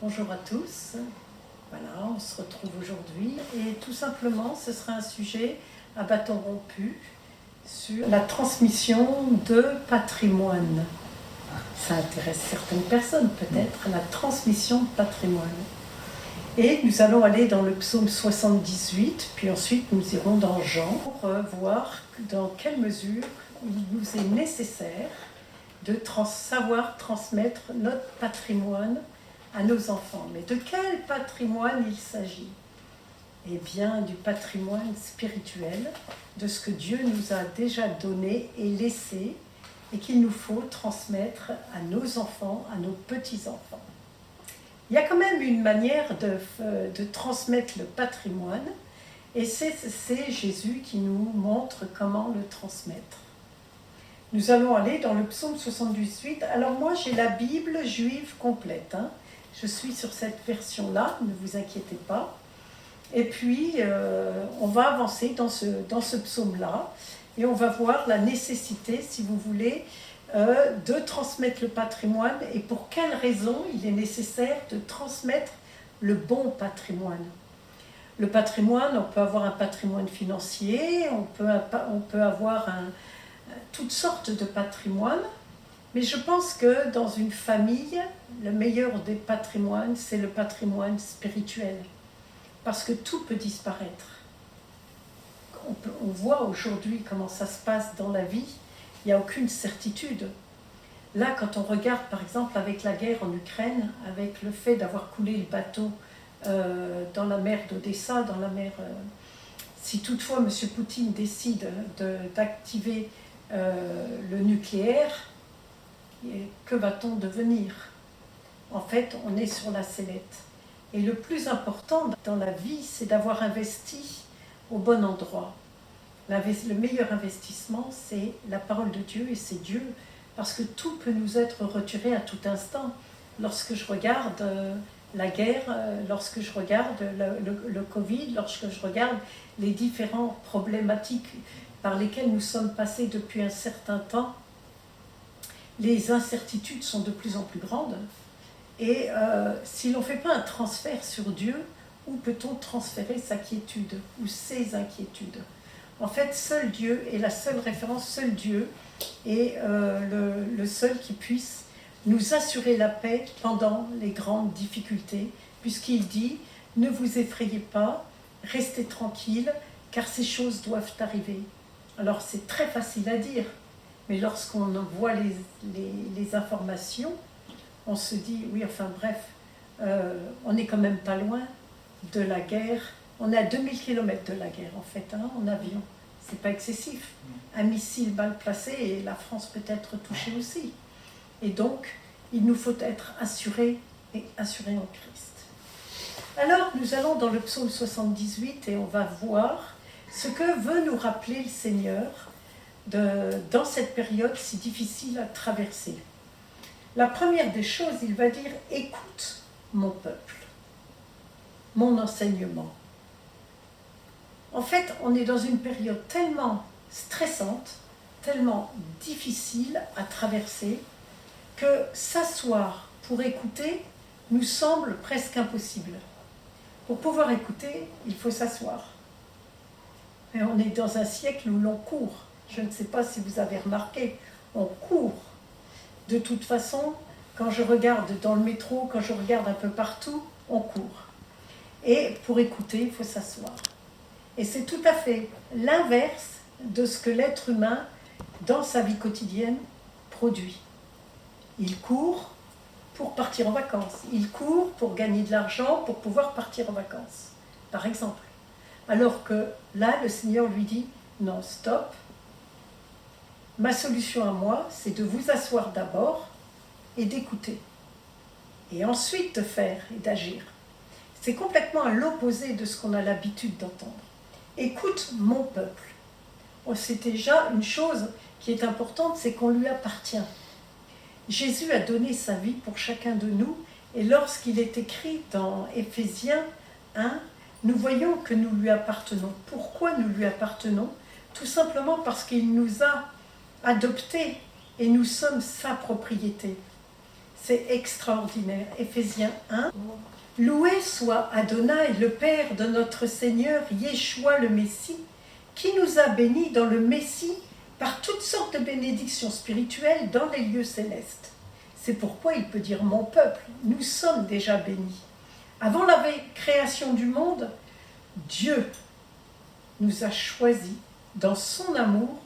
Bonjour à tous, voilà, on se retrouve aujourd'hui et tout simplement ce sera un sujet à bâton rompu sur la transmission de patrimoine. Ça intéresse certaines personnes peut-être, la transmission de patrimoine. Et nous allons aller dans le psaume 78, puis ensuite nous irons dans Jean pour voir dans quelle mesure il nous est nécessaire de savoir transmettre notre patrimoine à nos enfants. Mais de quel patrimoine il s'agit? Eh bien, du patrimoine spirituel, de ce que Dieu nous a déjà donné et laissé, et qu'il nous faut transmettre à nos enfants, à nos petits-enfants. Il y a quand même une manière de transmettre le patrimoine, et c'est Jésus qui nous montre comment le transmettre. Nous allons aller dans le psaume 78. Alors moi, j'ai la Bible juive complète, Je suis sur cette version-là, ne vous inquiétez pas. Et puis, on va avancer dans ce psaume-là et on va voir la nécessité, si vous voulez, de transmettre le patrimoine et pour quelles raisons il est nécessaire de transmettre le bon patrimoine. Le patrimoine, on peut avoir un patrimoine financier, on peut avoir toutes sortes de patrimoine. Mais je pense que dans une famille, le meilleur des patrimoines, c'est le patrimoine spirituel. Parce que tout peut disparaître. On voit aujourd'hui comment ça se passe dans la vie. Il n'y a aucune certitude. Là, quand on regarde, par exemple, avec la guerre en Ukraine, avec le fait d'avoir coulé le bateau dans la mer d'Odessa, dans la mer... si toutefois M. Poutine décide d'activer le nucléaire, et que va-t-on devenir? En fait, on est sur la sellette. Et le plus important dans la vie, c'est d'avoir investi au bon endroit. Le meilleur investissement, c'est la parole de Dieu et c'est Dieu. Parce que tout peut nous être retiré à tout instant. Lorsque je regarde la guerre, lorsque je regarde le Covid, lorsque je regarde les différentes problématiques par lesquelles nous sommes passés depuis un certain temps, les incertitudes sont de plus en plus grandes. Et si l'on ne fait pas un transfert sur Dieu, où peut-on transférer sa quiétude ou ses inquiétudes? En fait, seul Dieu est la seule référence, seul Dieu est le seul qui puisse nous assurer la paix pendant les grandes difficultés, puisqu'il dit « Ne vous effrayez pas, restez tranquilles, car ces choses doivent arriver. » Alors c'est très facile à dire, mais lorsqu'on voit les informations, on se dit, oui, enfin bref, on n'est quand même pas loin de la guerre. On est à 2000 km de la guerre, en fait, en avion. C'est pas excessif. Un missile mal placé et la France peut être touchée aussi. Et donc, il nous faut être assurés et assurés en Christ. Alors, nous allons dans le psaume 78 et on va voir ce que veut nous rappeler le Seigneur dans cette période si difficile à traverser. La première des choses, il va dire « Écoute mon peuple, mon enseignement ». En fait, on est dans une période tellement stressante, tellement difficile à traverser, que s'asseoir pour écouter nous semble presque impossible. Pour pouvoir écouter, il faut s'asseoir. Mais on est dans un siècle où l'on court. Je ne sais pas si vous avez remarqué, on court. De toute façon, quand je regarde dans le métro, quand je regarde un peu partout, on court. Et pour écouter, il faut s'asseoir. Et c'est tout à fait l'inverse de ce que l'être humain, dans sa vie quotidienne, produit. Il court pour partir en vacances. Il court pour gagner de l'argent, pour pouvoir partir en vacances, par exemple. Alors que là, le Seigneur lui dit, non, stop. Ma solution à moi, c'est de vous asseoir d'abord et d'écouter. Et ensuite de faire et d'agir. C'est complètement à l'opposé de ce qu'on a l'habitude d'entendre. Écoute mon peuple. C'est déjà une chose qui est importante, c'est qu'on lui appartient. Jésus a donné sa vie pour chacun de nous, et lorsqu'il est écrit dans Éphésiens 1, nous voyons que nous lui appartenons. Pourquoi nous lui appartenons? Tout simplement parce qu'il nous a adoptés et nous sommes sa propriété. C'est extraordinaire. Éphésiens 1. Loué soit Adonai, le Père de notre Seigneur Yeshua le Messie, qui nous a bénis dans le Messie par toutes sortes de bénédictions spirituelles dans les lieux célestes. C'est pourquoi il peut dire « mon peuple », nous sommes déjà bénis. Avant la création du monde, Dieu nous a choisis dans son amour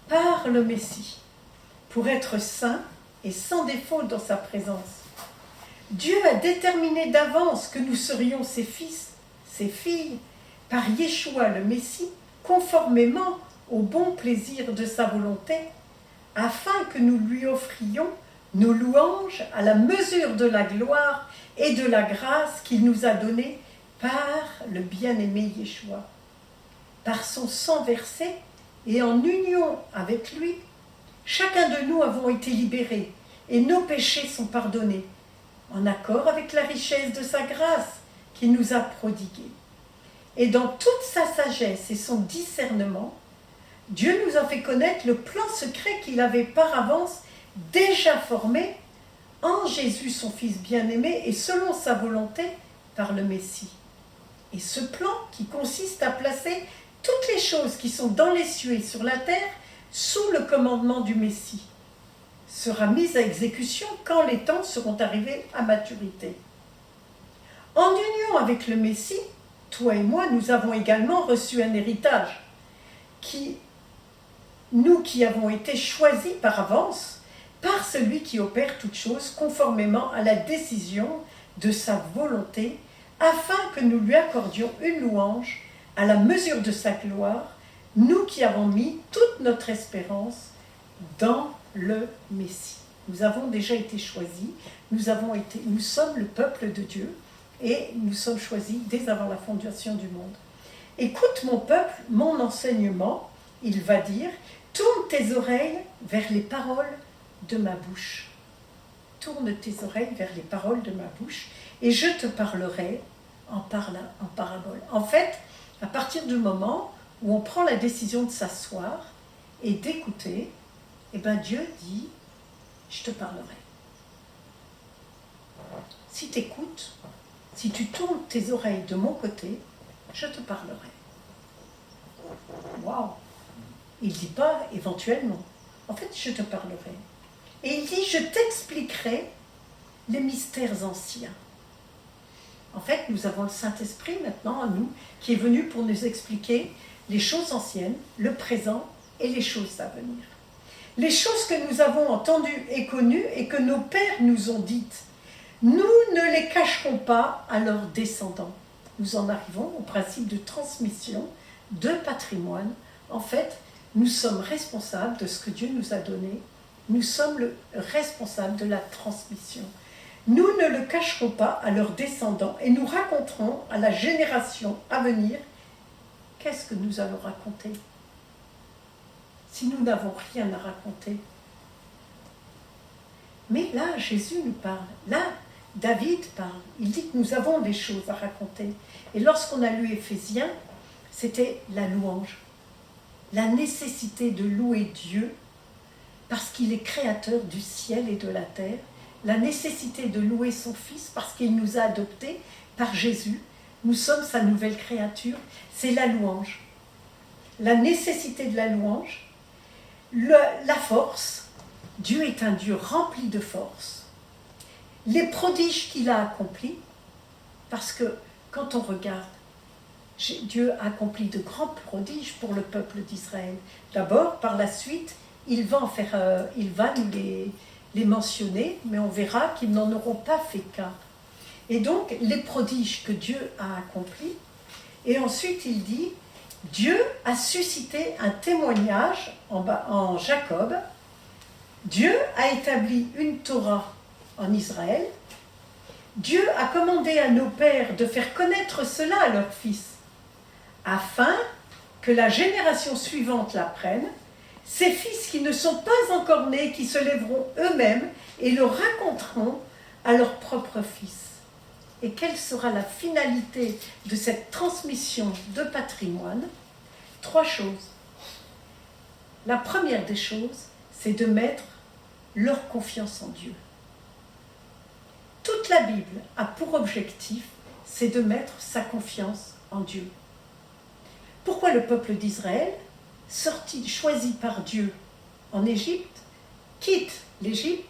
par le Messie, pour être saints et sans défaut dans sa présence. Dieu a déterminé d'avance que nous serions ses fils, ses filles, par Yeshua le Messie, conformément au bon plaisir de sa volonté, afin que nous lui offrions nos louanges à la mesure de la gloire et de la grâce qu'il nous a donnée par le bien-aimé Yeshua. Par son sang versé et en union avec lui, chacun de nous avons été libérés et nos péchés sont pardonnés, en accord avec la richesse de sa grâce qu'il nous a prodiguée. Et dans toute sa sagesse et son discernement, Dieu nous a fait connaître le plan secret qu'il avait par avance déjà formé en Jésus, son Fils bien-aimé, et selon sa volonté par le Messie. Et ce plan qui consiste à placer toutes les choses qui sont dans les cieux et sur la terre sous le commandement du Messie sera mise à exécution quand les temps seront arrivés à maturité. En union avec le Messie, toi et moi, nous avons également reçu un héritage nous qui avons été choisis par avance par celui qui opère toutes choses conformément à la décision de sa volonté, afin que nous lui accordions une louange à la mesure de sa gloire, nous qui avons mis toute notre espérance dans le Messie. Nous avons déjà été choisis, nous sommes le peuple de Dieu et nous sommes choisis dès avant la fondation du monde. Écoute mon peuple, mon enseignement, il va dire, tourne tes oreilles vers les paroles de ma bouche. Tourne tes oreilles vers les paroles de ma bouche et je te parlerai en parabole. En fait, à partir du moment où on prend la décision de s'asseoir et d'écouter, eh bien Dieu dit, je te parlerai. Si tu écoutes, si tu tournes tes oreilles de mon côté, je te parlerai. Waouh! Il ne dit pas éventuellement. En fait, je te parlerai. Et il dit, je t'expliquerai les mystères anciens. En fait, nous avons le Saint-Esprit maintenant en nous, qui est venu pour nous expliquer les choses anciennes, le présent et les choses à venir. Les choses que nous avons entendues et connues et que nos pères nous ont dites, nous ne les cacherons pas à leurs descendants. Nous en arrivons au principe de transmission, de patrimoine. En fait, nous sommes responsables de ce que Dieu nous a donné. Nous sommes responsables de la transmission. Nous ne le cacherons pas à leurs descendants et nous raconterons à la génération à venir qu'est-ce que nous allons raconter si nous n'avons rien à raconter. Mais là, Jésus nous parle. Là, David parle. Il dit que nous avons des choses à raconter. Et lorsqu'on a lu Éphésiens, c'était la louange. La nécessité de louer Dieu parce qu'il est créateur du ciel et de la terre. La nécessité de louer son Fils parce qu'il nous a adoptés par Jésus. Nous sommes sa nouvelle créature. C'est la louange. La nécessité de la louange. La force. Dieu est un Dieu rempli de force. Les prodiges qu'il a accomplis, parce que quand on regarde, Dieu a accompli de grands prodiges pour le peuple d'Israël. D'abord, par la suite, il va nous les mentionner, mais on verra qu'ils n'en auront pas fait qu'un. Et donc, les prodiges que Dieu a accomplis, et ensuite il dit, Dieu a suscité un témoignage en Jacob, Dieu a établi une Torah en Israël, Dieu a commandé à nos pères de faire connaître cela à leurs fils, afin que la génération suivante l'apprenne, ces fils qui ne sont pas encore nés, qui se lèveront eux-mêmes et le raconteront à leurs propres fils. Et quelle sera la finalité de cette transmission de patrimoine? 3 choses. La première des choses, c'est de mettre leur confiance en Dieu. la Bible a pour objectif, c'est de mettre sa confiance en Dieu. Pourquoi le peuple d'Israël, choisi par Dieu en Égypte, quitte l'Égypte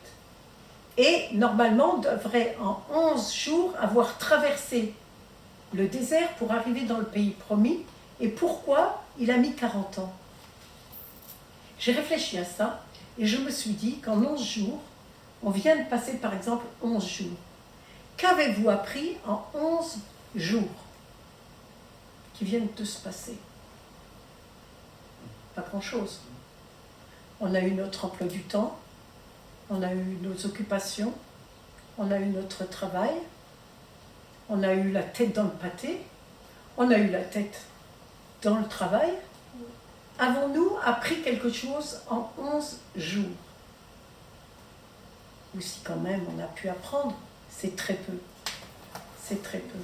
et normalement devrait en 11 jours avoir traversé le désert pour arriver dans le pays promis, et pourquoi il a mis 40 ans? J'ai réfléchi à ça et je me suis dit qu'en 11 jours, on vient de passer par exemple 11 jours. Qu'avez-vous appris en 11 jours qui viennent de se passer? Pas grand-chose. On a eu notre emploi du temps, on a eu nos occupations, on a eu notre travail, on a eu la tête dans le pâté, on a eu la tête dans le travail. Avons-nous appris quelque chose en 11 jours? Ou si quand même on a pu apprendre, c'est très peu. C'est très peu.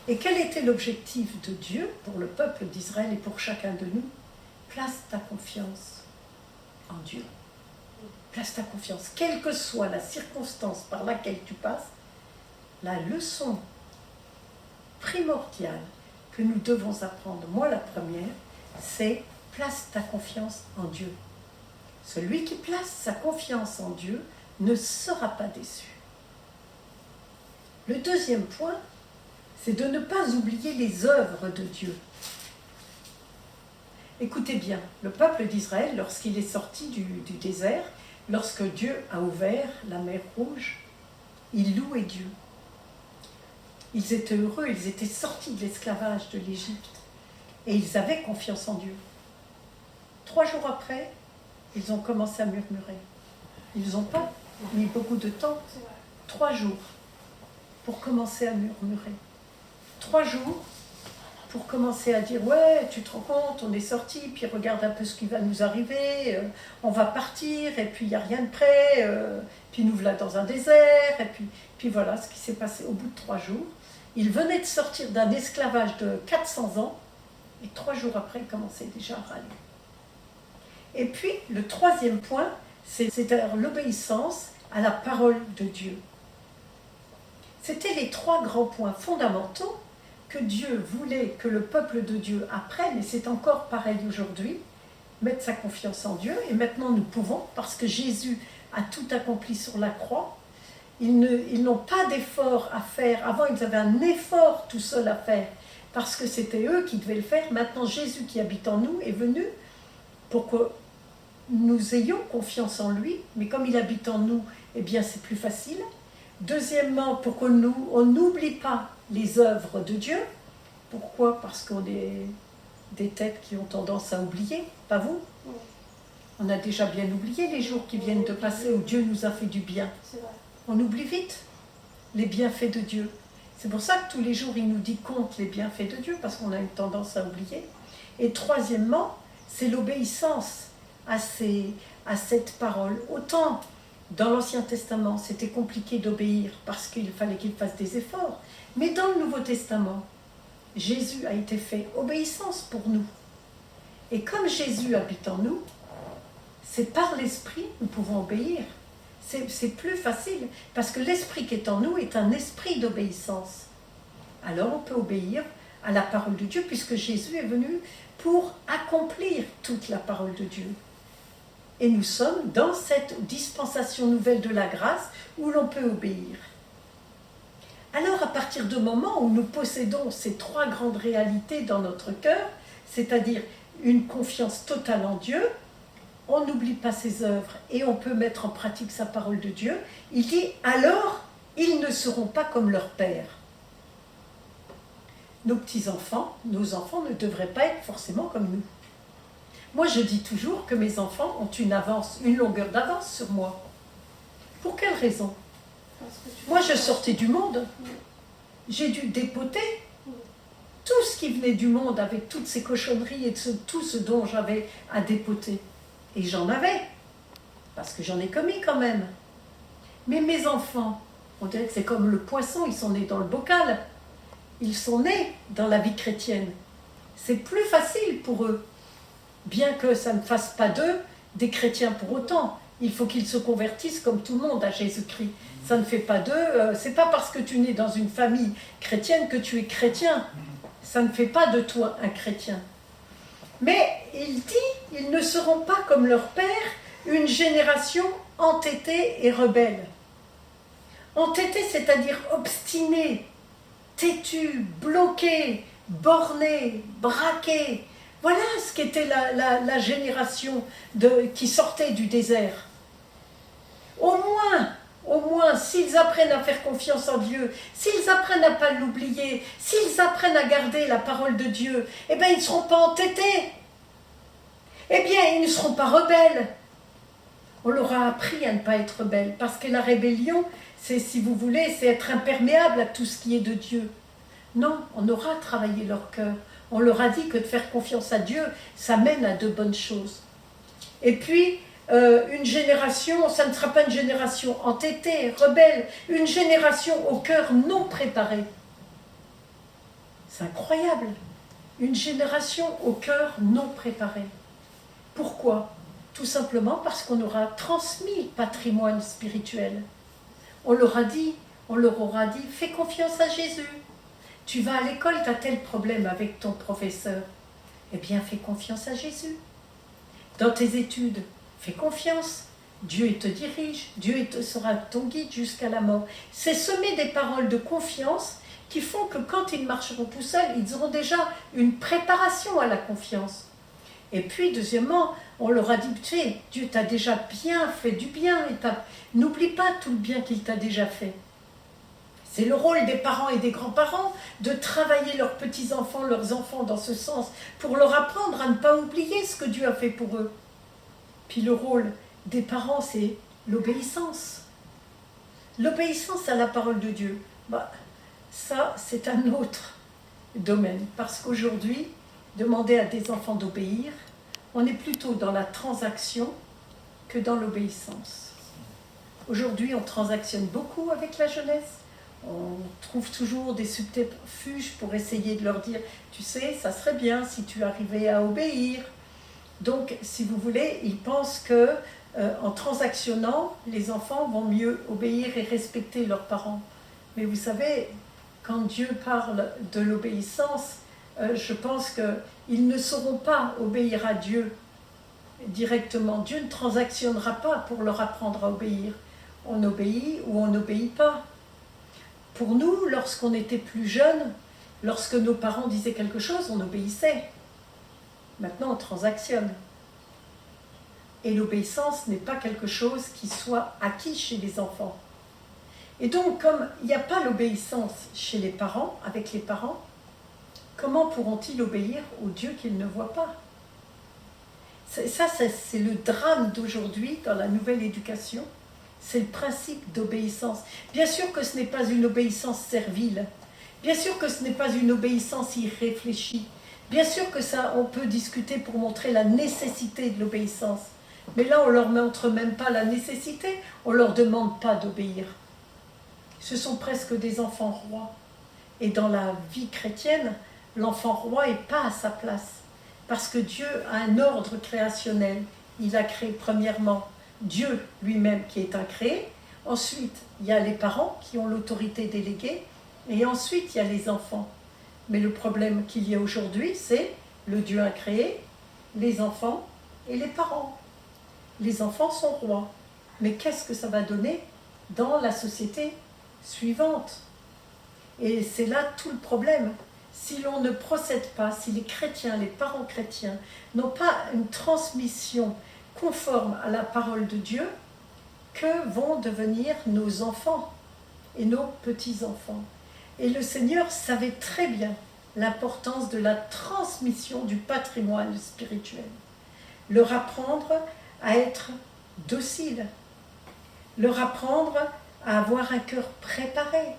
Et quel était l'objectif de Dieu pour le peuple d'Israël et pour chacun de nous? Place ta confiance en Dieu. Place ta confiance. Quelle que soit la circonstance par laquelle tu passes, la leçon primordiale que nous devons apprendre, moi la première, c'est place ta confiance en Dieu. Celui qui place sa confiance en Dieu ne sera pas déçu. Le deuxième point, c'est de ne pas oublier les œuvres de Dieu. Écoutez bien, le peuple d'Israël, lorsqu'il est sorti du désert, lorsque Dieu a ouvert la mer Rouge, ils louaient Dieu. Ils étaient heureux, ils étaient sortis de l'esclavage de l'Égypte et ils avaient confiance en Dieu. 3 jours après, ils ont commencé à murmurer. Ils n'ont pas mis beaucoup de temps, 3 jours, pour commencer à murmurer. 3 jours pour commencer à dire « Ouais, tu te rends compte, on est sortis, puis regarde un peu ce qui va nous arriver, on va partir, et puis il n'y a rien de prêt, puis nous voilà dans un désert, et puis voilà ce qui s'est passé au bout de 3 jours. » Ils venaient de sortir d'un esclavage de 400 ans, et 3 jours après, ils commençaient déjà à râler. Et puis, le troisième point, c'est l'obéissance à la parole de Dieu. C'était les 3 grands points fondamentaux que Dieu voulait que le peuple de Dieu apprenne, et c'est encore pareil aujourd'hui, mettre sa confiance en Dieu. Et maintenant nous pouvons, parce que Jésus a tout accompli sur la croix, ils n'ont pas d'effort à faire. Avant, ils avaient un effort tout seul à faire, parce que c'était eux qui devaient le faire. Maintenant, Jésus qui habite en nous est venu pour que nous ayons confiance en lui, mais comme il habite en nous, eh bien c'est plus facile. Deuxièmement, pour qu'on n'oublie pas les œuvres de Dieu. Pourquoi? Parce qu'on est des têtes qui ont tendance à oublier, pas vous? On a déjà bien oublié les jours qui viennent de passer où Dieu nous a fait du bien. On oublie vite les bienfaits de Dieu. C'est pour ça que tous les jours il nous dit compte les bienfaits de Dieu, parce qu'on a une tendance à oublier. Et troisièmement, c'est l'obéissance à cette parole. Autant dans l'Ancien Testament, c'était compliqué d'obéir parce qu'il fallait qu'il fasse des efforts. Mais dans le Nouveau Testament, Jésus a été fait obéissance pour nous. Et comme Jésus habite en nous, c'est par l'Esprit que nous pouvons obéir. C'est plus facile, parce que l'Esprit qui est en nous est un esprit d'obéissance. Alors on peut obéir à la parole de Dieu, puisque Jésus est venu pour accomplir toute la parole de Dieu. Et nous sommes dans cette dispensation nouvelle de la grâce où l'on peut obéir. Alors, à partir du moment où nous possédons ces 3 grandes réalités dans notre cœur, c'est-à-dire une confiance totale en Dieu, on n'oublie pas ses œuvres et on peut mettre en pratique sa parole de Dieu, il dit « alors, ils ne seront pas comme leur Père ». Nos petits-enfants, nos enfants ne devraient pas être forcément comme nous. Moi, je dis toujours que mes enfants ont une longueur d'avance sur moi. Pour quelle raison? Moi, je sortais du monde. J'ai dû dépoter tout ce qui venait du monde avec toutes ces cochonneries et tout ce dont j'avais à dépoter. Et j'en avais, parce que j'en ai commis quand même. Mais mes enfants, on dirait que c'est comme le poisson, ils sont nés dans le bocal. Ils sont nés dans la vie chrétienne. C'est plus facile pour eux. Bien que ça ne fasse pas d'eux des chrétiens pour autant, Il faut qu'ils se convertissent comme tout le monde à Jésus-Christ. Ça ne fait pas d'eux, c'est pas parce que tu nais dans une famille chrétienne que tu es chrétien. Ça ne fait pas de toi un chrétien. Mais il dit, ils ne seront pas comme leur père, une génération entêtée et rebelle. Entêtée, c'est-à-dire obstinée, têtue, bloquée, bornée, braquée. Voilà ce qu'était la génération qui sortait du désert. Au moins, s'ils apprennent à faire confiance en Dieu, s'ils apprennent à ne pas l'oublier, s'ils apprennent à garder la parole de Dieu, eh bien, ils ne seront pas entêtés. Eh bien, ils ne seront pas rebelles. On leur a appris à ne pas être rebelles, parce que la rébellion, c'est, si vous voulez, c'est être imperméable à tout ce qui est de Dieu. Non, on aura travaillé leur cœur. On leur a dit que de faire confiance à Dieu, ça mène à de bonnes choses. Et puis, une génération, ça ne sera pas une génération entêtée, rebelle, une génération au cœur non préparé. C'est incroyable. Une génération au cœur non préparé. Pourquoi ? Tout simplement parce qu'on aura transmis le patrimoine spirituel. On leur aura dit, fais confiance à Jésus. Tu vas à l'école, tu as tel problème avec ton professeur. Eh bien, fais confiance à Jésus. Dans tes études, fais confiance. Dieu te dirige, Dieu sera ton guide jusqu'à la mort. C'est semer des paroles de confiance qui font que quand ils marcheront tout seuls, ils auront déjà une préparation à la confiance. Et puis, deuxièmement, on leur a dit, tu sais, Dieu t'a déjà bien fait du bien. N'oublie pas tout le bien qu'il t'a déjà fait. C'est le rôle des parents et des grands-parents de travailler leurs petits-enfants, leurs enfants dans ce sens, pour leur apprendre à ne pas oublier ce que Dieu a fait pour eux. Puis le rôle des parents, c'est l'obéissance. L'obéissance à la parole de Dieu. Ça, c'est un autre domaine. Parce qu'aujourd'hui, demander à des enfants d'obéir, on est plutôt dans la transaction que dans l'obéissance. Aujourd'hui, on transactionne beaucoup avec la jeunesse. On trouve toujours des subterfuges pour essayer de leur dire « Tu sais, ça serait bien si tu arrivais à obéir. » Donc, si vous voulez, ils pensent que en transactionnant, les enfants vont mieux obéir et respecter leurs parents. Mais vous savez, quand Dieu parle de l'obéissance, je pense qu'ils ne sauront pas obéir à Dieu directement. Dieu ne transactionnera pas pour leur apprendre à obéir. On obéit ou on n'obéit pas. Pour nous, lorsqu'on était plus jeunes, lorsque nos parents disaient quelque chose, on obéissait. Maintenant, on transactionne. Et l'obéissance n'est pas quelque chose qui soit acquis chez les enfants. Et donc, comme il n'y a pas l'obéissance chez les parents, avec les parents, comment pourront-ils obéir au Dieu qu'ils ne voient pas ? Ça, c'est le drame d'aujourd'hui dans la nouvelle éducation. C'est le principe d'obéissance. Bien sûr que ce n'est pas une obéissance servile. Bien sûr que ce n'est pas une obéissance irréfléchie. Bien sûr que ça, on peut discuter pour montrer la nécessité de l'obéissance. Mais là, on ne leur montre même pas la nécessité. On ne leur demande pas d'obéir. Ce sont presque des enfants rois. Et dans la vie chrétienne, l'enfant roi n'est pas à sa place. Parce que Dieu a un ordre créationnel. Il a créé premièrement Dieu lui-même qui est incréé. Ensuite, il y a les parents qui ont l'autorité déléguée. Et ensuite, il y a les enfants. Mais le problème qu'il y a aujourd'hui, c'est le Dieu incréé, les enfants et les parents. Les enfants sont rois. Mais qu'est-ce que ça va donner dans la société suivante? Et c'est là tout le problème. Si l'on ne procède pas, si les chrétiens, les parents chrétiens, n'ont pas une transmission conforme à la parole de Dieu, que vont devenir nos enfants et nos petits-enfants? Et le Seigneur savait très bien l'importance de la transmission du patrimoine spirituel. Leur apprendre à être docile, leur apprendre à avoir un cœur préparé,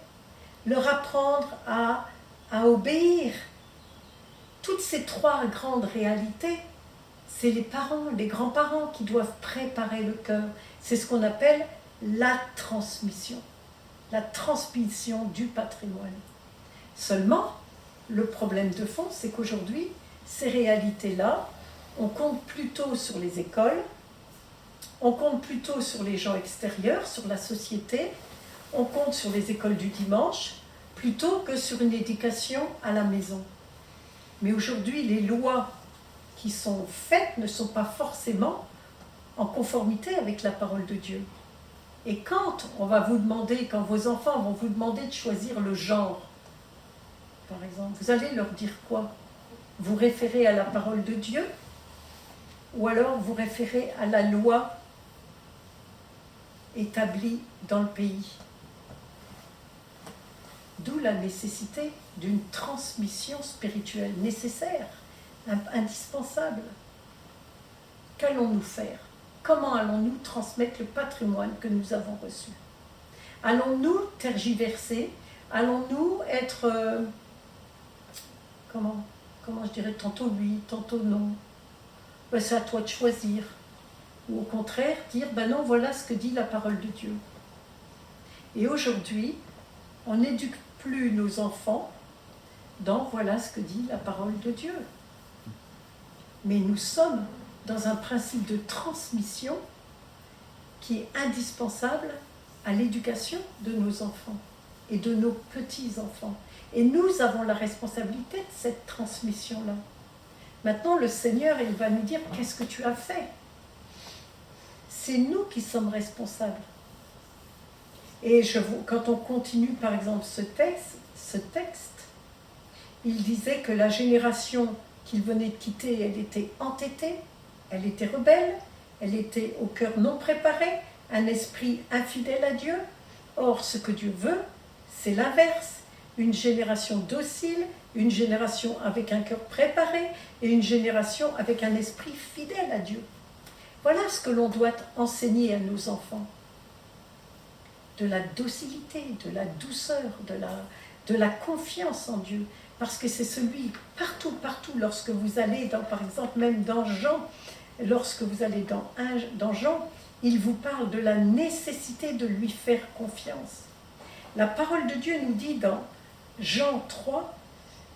leur apprendre à obéir. Toutes ces trois grandes réalités, c'est les parents, les grands-parents qui doivent préparer le cœur. C'est ce qu'on appelle la transmission du patrimoine. Seulement, le problème de fond, c'est qu'aujourd'hui, ces réalités-là, on compte plutôt sur les écoles, On compte plutôt sur les gens extérieurs, sur la société, on compte sur les écoles du dimanche, plutôt que sur une éducation à la maison. Mais aujourd'hui, les lois qui sont faites ne sont pas forcément en conformité avec la parole de Dieu. Et quand on va vous demander, quand vos enfants vont vous demander de choisir le genre, par exemple, vous allez leur dire quoi? Vous référez à la parole de Dieu ou alors vous référez à la loi établie dans le pays? D'où la nécessité d'une transmission spirituelle nécessaire, indispensable. Qu'allons-nous faire? Comment allons-nous transmettre le patrimoine que nous avons reçu? Allons-nous tergiverser? Allons-nous être, comment je dirais, tantôt oui, tantôt non? Ben, c'est à toi de choisir. Ou au contraire, dire, ben non, voilà ce que dit la parole de Dieu. Et aujourd'hui, on n'éduque plus nos enfants dans voilà ce que dit la parole de Dieu. Mais nous sommes dans un principe de transmission qui est indispensable à l'éducation de nos enfants et de nos petits-enfants. Et nous avons la responsabilité de cette transmission-là. Maintenant, le Seigneur, il va nous dire, qu'est-ce que tu as fait? C'est nous qui sommes responsables. Et quand on continue, par exemple, ce texte, il disait que la génération qu'il venait de quitter, elle était entêtée, elle était rebelle, elle était au cœur non préparé, un esprit infidèle à Dieu. Or, ce que Dieu veut, c'est l'inverse. Une génération docile, une génération avec un cœur préparé et une génération avec un esprit fidèle à Dieu. Voilà ce que l'on doit enseigner à nos enfants. De la docilité, de la douceur, de la confiance en Dieu. Parce que c'est celui, partout, lorsque vous allez, par exemple, même dans Jean, lorsque vous allez dans Jean, il vous parle de la nécessité de lui faire confiance. La parole de Dieu nous dit dans Jean 3,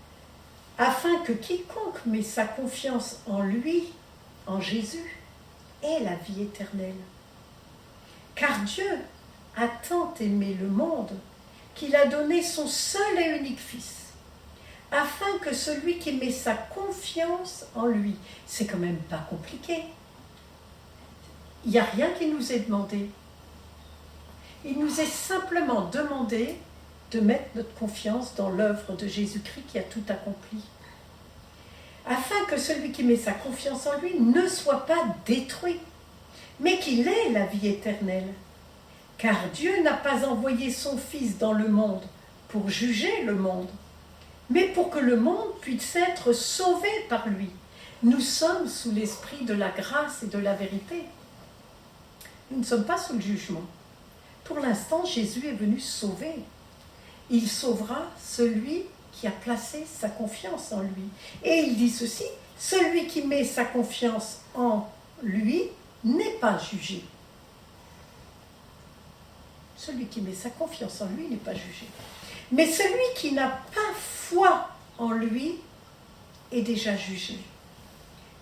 « Afin que quiconque met sa confiance en lui, en Jésus, ait la vie éternelle. Car Dieu a tant aimé le monde qu'il a donné son seul et unique Fils, afin que celui qui met sa confiance en lui, c'est quand même pas compliqué. Il n'y a rien qui nous est demandé. Il nous est simplement demandé de mettre notre confiance dans l'œuvre de Jésus-Christ qui a tout accompli. Afin que celui qui met sa confiance en lui ne soit pas détruit, mais qu'il ait la vie éternelle. Car Dieu n'a pas envoyé son Fils dans le monde pour juger le monde, mais pour que le monde puisse être sauvé par lui. Nous sommes sous l'esprit de la grâce et de la vérité. Nous ne sommes pas sous le jugement. Pour l'instant, Jésus est venu sauver. Il sauvera celui qui a placé sa confiance en lui. Et il dit ceci, celui qui met sa confiance en lui n'est pas jugé. Celui qui met sa confiance en lui n'est pas jugé. Mais celui qui n'a pas foi en lui est déjà jugé.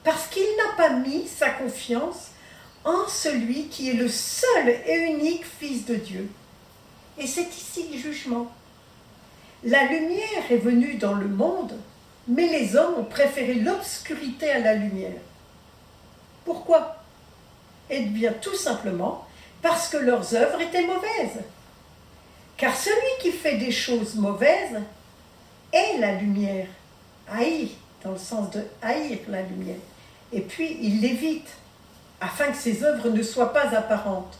Parce qu'il n'a pas mis sa confiance en celui qui est le seul et unique Fils de Dieu. Et c'est ici le jugement. La lumière est venue dans le monde, mais les hommes ont préféré l'obscurité à la lumière. Pourquoi? Eh bien, tout simplement parce que leurs œuvres étaient mauvaises. Car celui qui fait des choses mauvaises est la lumière, haï, dans le sens de haïr la lumière. Et puis, il l'évite, afin que ses œuvres ne soient pas apparentes.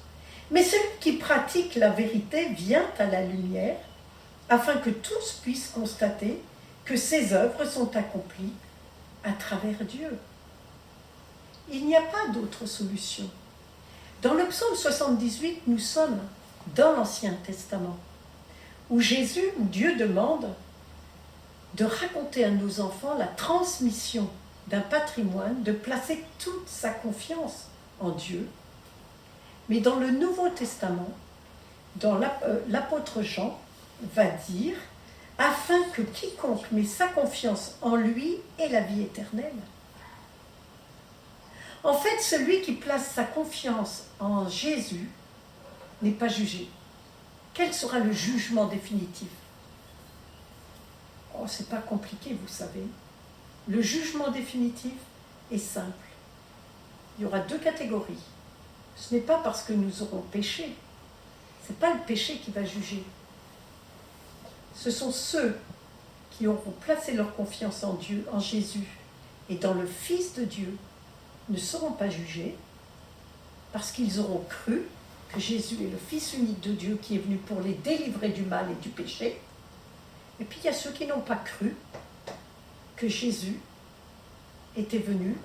Mais celui qui pratique la vérité vient à la lumière, afin que tous puissent constater que ses œuvres sont accomplies à travers Dieu. Il n'y a pas d'autre solution. Dans le psaume 78, nous sommes dans l'Ancien Testament, où Dieu demande de raconter à nos enfants la transmission d'un patrimoine, de placer toute sa confiance en Dieu. Mais dans le Nouveau Testament, dans l'apôtre Jean va dire « afin que quiconque met sa confiance en lui ait la vie éternelle ». En fait, celui qui place sa confiance en Jésus n'est pas jugé. Quel sera le jugement définitif? Oh, c'est pas compliqué, vous savez. Le jugement définitif est simple. Il y aura deux catégories. Ce n'est pas parce que nous aurons péché. Ce n'est pas le péché qui va juger. Ce sont ceux qui auront placé leur confiance en Dieu, en Jésus et dans le Fils de Dieu, ne seront pas jugés parce qu'ils auront cru que Jésus est le Fils unique de Dieu qui est venu pour les délivrer du mal et du péché. Et puis il y a ceux qui n'ont pas cru que Jésus était venu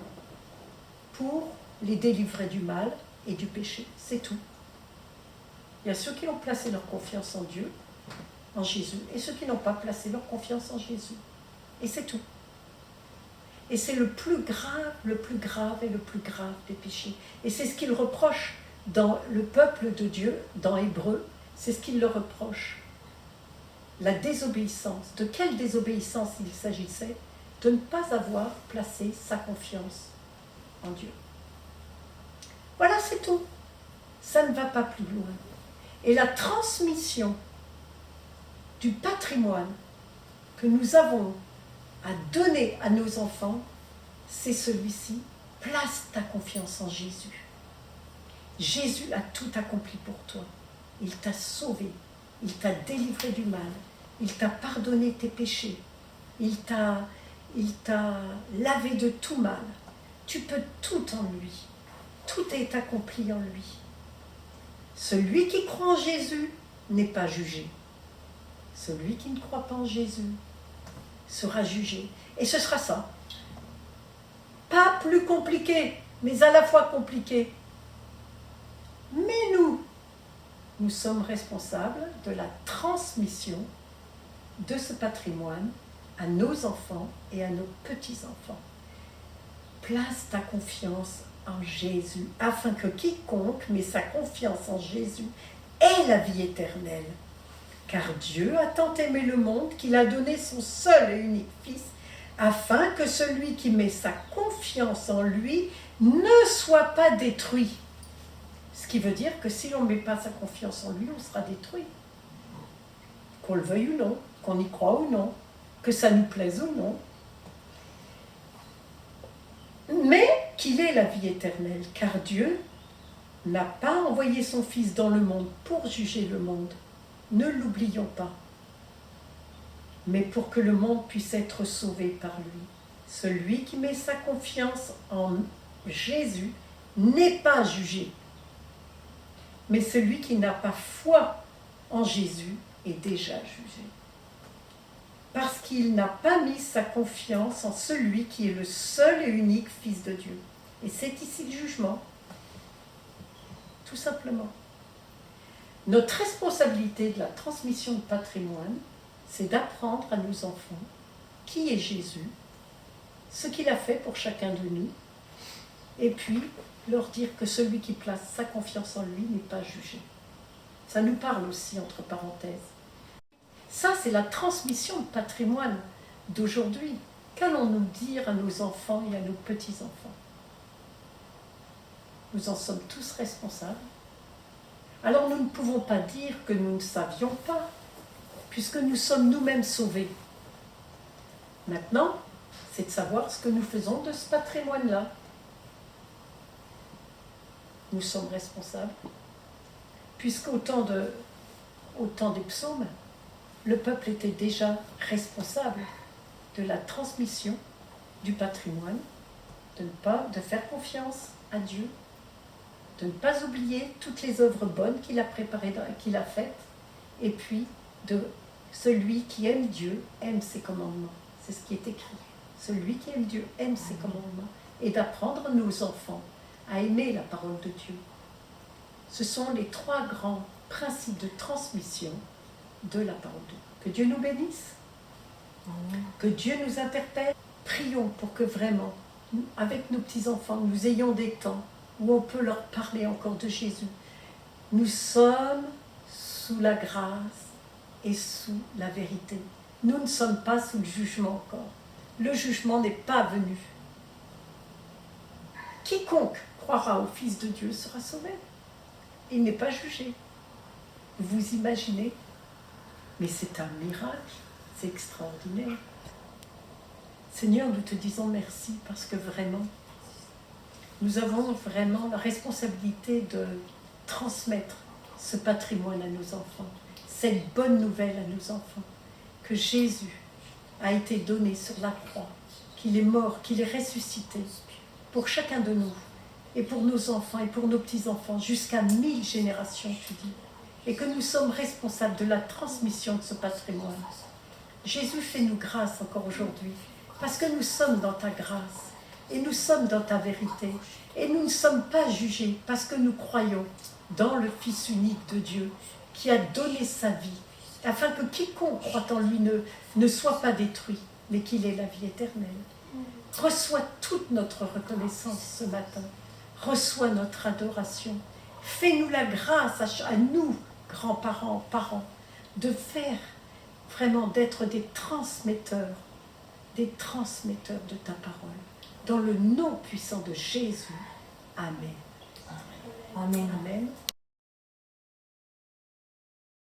pour les délivrer du mal et du péché. C'est tout. Il y a ceux qui ont placé leur confiance en Dieu, en Jésus, et ceux qui n'ont pas placé leur confiance en Jésus. Et c'est tout. Et c'est le plus grave et le plus grave des péchés. Et c'est ce qu'il reproche dans le peuple de Dieu, dans Hébreu, c'est ce qu'il leur reproche. La désobéissance. De quelle désobéissance il s'agissait? De ne pas avoir placé sa confiance en Dieu. Voilà, c'est tout. Ça ne va pas plus loin. Et la transmission du patrimoine que nous avons à donner à nos enfants, c'est celui-ci. Place ta confiance en Jésus. Jésus a tout accompli pour toi. Il t'a sauvé. Il t'a délivré du mal. Il t'a pardonné tes péchés. Il t'a lavé de tout mal. Tu peux tout en lui. Tout est accompli en lui. Celui qui croit en Jésus n'est pas jugé. Celui qui ne croit pas en Jésus sera jugé. Et ce sera ça. Pas plus compliqué, mais à la fois compliqué. Mais nous sommes responsables de la transmission de ce patrimoine à nos enfants et à nos petits-enfants. Place ta confiance en Jésus, afin que quiconque met sa confiance en Jésus ait la vie éternelle. Car Dieu a tant aimé le monde qu'il a donné son seul et unique Fils, afin que celui qui met sa confiance en lui ne soit pas détruit. Ce qui veut dire que si l'on ne met pas sa confiance en lui, on sera détruit. Qu'on le veuille ou non, qu'on y croit ou non, que ça nous plaise ou non. Mais qu'il ait la vie éternelle, car Dieu n'a pas envoyé son Fils dans le monde pour juger le monde. Ne l'oublions pas. Mais pour que le monde puisse être sauvé par lui. Celui qui met sa confiance en Jésus n'est pas jugé. Mais celui qui n'a pas foi en Jésus est déjà jugé. Parce qu'il n'a pas mis sa confiance en celui qui est le seul et unique Fils de Dieu. Et c'est ici le jugement. Tout simplement. Notre responsabilité de la transmission de patrimoine, c'est d'apprendre à nos enfants qui est Jésus, ce qu'il a fait pour chacun de nous, et puis leur dire que celui qui place sa confiance en lui n'est pas jugé. Ça nous parle aussi, entre parenthèses. Ça, c'est la transmission de patrimoine d'aujourd'hui. Qu'allons-nous dire à nos enfants et à nos petits-enfants? Nous en sommes tous responsables. Alors nous ne pouvons pas dire que nous ne savions pas, puisque nous sommes nous-mêmes sauvés. Maintenant, c'est de savoir ce que nous faisons de ce patrimoine-là. Nous sommes responsables, puisqu'au temps des psaumes, le peuple était déjà responsable de la transmission du patrimoine, de faire confiance à Dieu, de ne pas oublier toutes les œuvres bonnes qu'il a préparées, qu'il a faites, et puis de celui qui aime Dieu aime ses commandements. C'est ce qui est écrit. Celui qui aime Dieu aime ses commandements. Et d'apprendre nos enfants à aimer la parole de Dieu. Ce sont les trois grands principes de transmission de la parole de Dieu. Que Dieu nous bénisse, que Dieu nous interpelle. Prions pour que vraiment, avec nos petits-enfants, nous ayons des temps où on peut leur parler encore de Jésus. Nous sommes sous la grâce et sous la vérité. Nous ne sommes pas sous le jugement encore. Le jugement n'est pas venu. quiconque croira au Fils de Dieu sera sauvé. Il n'est pas jugé. Vous imaginez? Mais c'est un miracle, c'est extraordinaire. Seigneur, nous te disons merci parce que vraiment, nous avons vraiment la responsabilité de transmettre ce patrimoine à nos enfants, cette bonne nouvelle à nos enfants, que Jésus a été donné sur la croix, qu'il est mort, qu'il est ressuscité pour chacun de nous, et pour nos enfants et pour nos petits-enfants, jusqu'à 1000 générations, tu dis, et que nous sommes responsables de la transmission de ce patrimoine. Jésus, fais-nous grâce encore aujourd'hui, parce que nous sommes dans ta grâce, et nous sommes dans ta vérité, et nous ne sommes pas jugés, parce que nous croyons dans le Fils unique de Dieu, qui a donné sa vie, afin que quiconque croit en lui ne soit pas détruit, mais qu'il ait la vie éternelle. Reçois toute notre reconnaissance ce matin, reçois notre adoration. Fais-nous la grâce à nous, grands-parents, parents, de faire vraiment d'être des transmetteurs de ta parole. Dans le nom puissant de Jésus. Amen. Amen. Amen.